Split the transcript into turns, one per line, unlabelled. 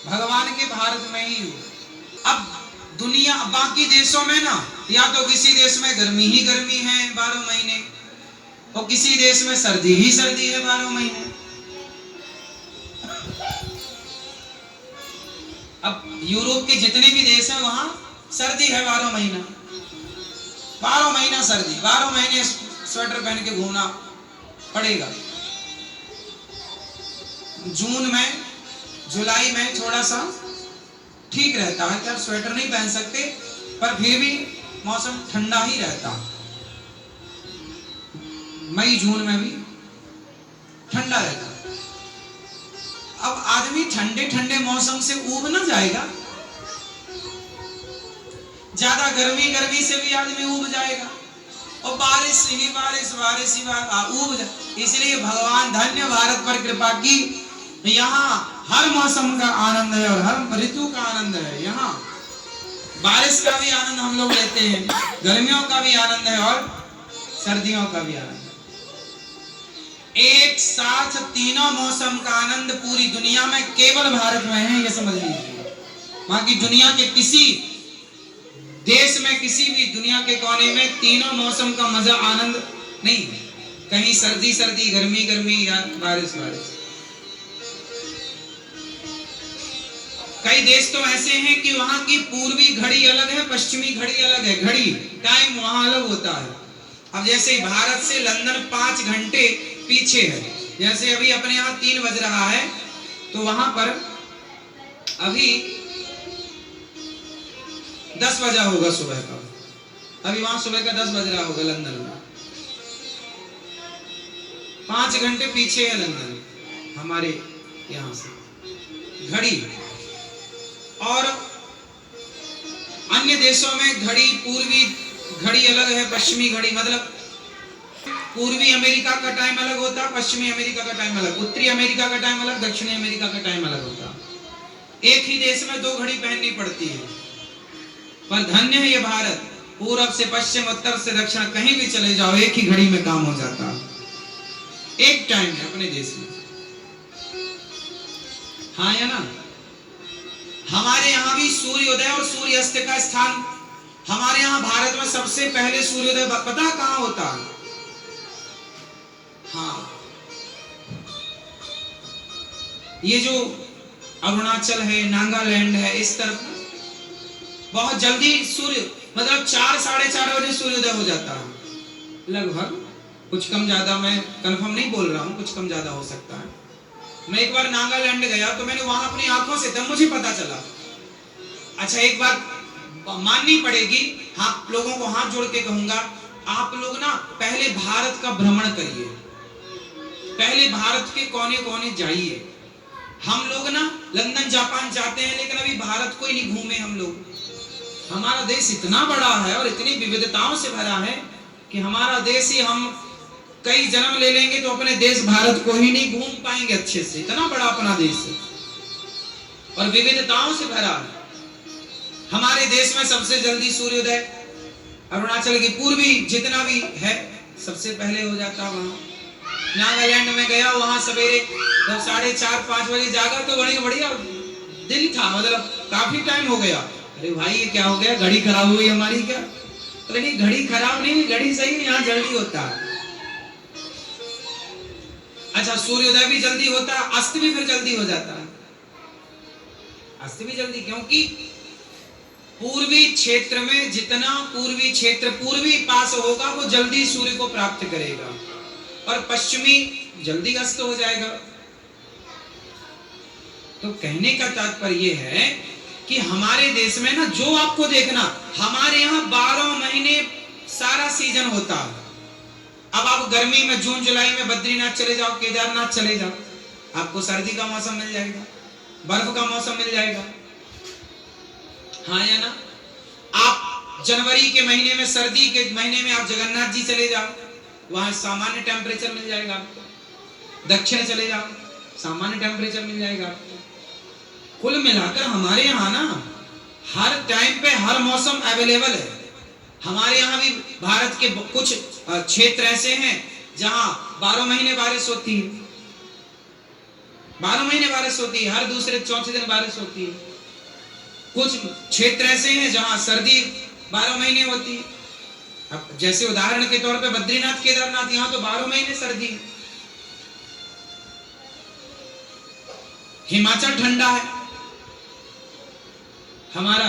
भगवान के भारत में ही हो। अब दुनिया बाकी देशों में ना, या तो किसी देश में गर्मी ही गर्मी है 12 महीने, और किसी देश में सर्दी ही सर्दी है 12 महीने। अब यूरोप के जितने भी देश हैं वहां सर्दी है 12 महीना, 12 महीना सर्दी, 12 महीने स्वेटर पहन के घूमना पड़ेगा। जून में जुलाई में थोड़ा सा ठीक रहता है, क्या स्वेटर नहीं पहन सकते, पर फिर भी मौसम ठंडा ही रहता। मई जून में भी ठंडा रहता। अब आदमी ठंडे ठंडे मौसम से ऊब ना जाएगा, ज्यादा गर्मी गर्मी से भी आदमी ऊब जाएगा, और बारिश ही बारिश बारिश ही ऊब जाए। इसलिए भगवान धन्य भारत पर कृपा की, यहाँ हर मौसम का आनंद है और हर ऋतु का आनंद है। यहाँ बारिश का भी आनंद हम लोग लेते हैं, गर्मियों का भी आनंद है और सर्दियों का भी आनंद है। एक साथ तीनों मौसम का आनंद पूरी दुनिया में केवल भारत में है, ये समझ लीजिए। बाकी दुनिया के किसी देश में, किसी भी दुनिया के कोने में तीनों मौसम का मजा आनंद नहीं है। कहीं सर्दी सर्दी, गर्मी गर्मी या बारिश बारिश। कई देश तो ऐसे हैं कि वहां की पूर्वी घड़ी अलग है, पश्चिमी घड़ी अलग है, घड़ी टाइम वहां अलग होता है। अब जैसे भारत से लंदन 5 घंटे पीछे है, जैसे अभी अपने यहाँ 3 बज रहा है, तो वहां पर अभी 10 बजा होगा सुबह का, अभी वहां सुबह का 10 बज रहा होगा लंदन में। 5 घंटे पीछे है लंदन हमारे यहाँ से घड़ी। और अन्य देशों में घड़ी, पूर्वी घड़ी अलग है, पश्चिमी घड़ी, मतलब पूर्वी अमेरिका का टाइम अलग होता, पश्चिमी अमेरिका का टाइम अलग, उत्तरी अमेरिका का टाइम अलग, दक्षिणी अमेरिका का टाइम अलग होता। एक ही देश में 2 घड़ी पहननी पड़ती है। पर धन्य है ये भारत, पूरब से पश्चिम, उत्तर से दक्षिण, कहीं भी चले जाओ एक ही घड़ी में काम हो जाता, एक टाइम है अपने देश में। हाँ या ना? हमारे यहाँ भी सूर्योदय और सूर्यास्त का स्थान, हमारे यहाँ भारत में सबसे पहले सूर्योदय पता कहाँ होता है? हाँ, ये जो अरुणाचल है, नागालैंड है, इस तरफ बहुत जल्दी सूर्य, मतलब 4 साढ़े 4 बजे सूर्योदय हो जाता है लगभग, कुछ कम ज्यादा, मैं कंफर्म नहीं बोल रहा हूँ, कुछ कम ज्यादा हो सकता है। मैं एक बार नागालैंड गया तो मैंने वहां अपनी आंखों से, तब मुझे पता चला। अच्छा, एक बात माननी पड़ेगी, आप लोगों को हाथ जोड़ के कहूंगा, आप लोग ना पहले भारत का भ्रमण करिए, पहले भारत के कोने कोने जाइए। हम लोग ना लंदन जापान जाते हैं, लेकिन अभी भारत को ही नहीं घूमे हम लोग। हमारा देश इतना बड़ा है और इतनी विविधताओं से भरा है कि हमारा देश ही, हम कई जन्म ले लेंगे तो अपने देश भारत को ही नहीं घूम पाएंगे अच्छे से, इतना बड़ा अपना देश है और विविधताओं से भरा है। हमारे देश में सबसे जल्दी सूर्योदय अरुणाचल की पूर्वी जितना भी है सबसे पहले हो जाता। वहां नागालैंड में गया, वहां सवेरे 4:30-5 बजे जागा तो बड़ी बढ़िया दिन था, मतलब काफी टाइम हो गया। अरे भाई ये क्या हो गया, घड़ी खराब हुई हमारी क्या? अरे नहीं, घड़ी खराब नहीं, घड़ी सही है, यहाँ जल्दी होता है। अच्छा, सूर्योदय भी जल्दी होता है, अस्त भी फिर जल्दी हो जाता है। अस्त भी जल्दी, क्योंकि पूर्वी क्षेत्र में जितना पूर्वी क्षेत्र पूर्वी पास होगा वो जल्दी सूर्य को प्राप्त करेगा, और पश्चिमी जल्दी अस्त हो जाएगा। तो कहने का तात्पर्य है कि हमारे देश में ना, जो आपको देखना, हमारे यहाँ 12 महीने सारा सीजन होता है। अब आप गर्मी में जून जुलाई में बद्रीनाथ चले जाओ, केदारनाथ चले जाओ, आपको सर्दी का मौसम मिल जाएगा, बर्फ का मौसम मिल जाएगा। हाँ या ना? आप जनवरी के महीने में, सर्दी के महीने में आप जगन्नाथ जी चले जाओ, वहां सामान्य टेम्परेचर मिल जाएगा आपको। दक्षिण चले जाओ, सामान्य टेम्परेचर मिल जाएगा आपको। कुल मिलाकर हमारे यहाँ ना हर टाइम पे हर मौसम अवेलेबल है। हमारे यहाँ भी भारत के कुछ क्षेत्र ऐसे हैं जहां 12 महीने बारिश होती है, 12 महीने बारिश होती है, हर दूसरे चौथे दिन बारिश होती है। कुछ क्षेत्र ऐसे हैं जहां सर्दी 12 महीने होती है। अब जैसे उदाहरण के तौर पे बद्रीनाथ केदारनाथ, यहां तो 12 महीने सर्दी है। हिमाचल ठंडा है, हमारा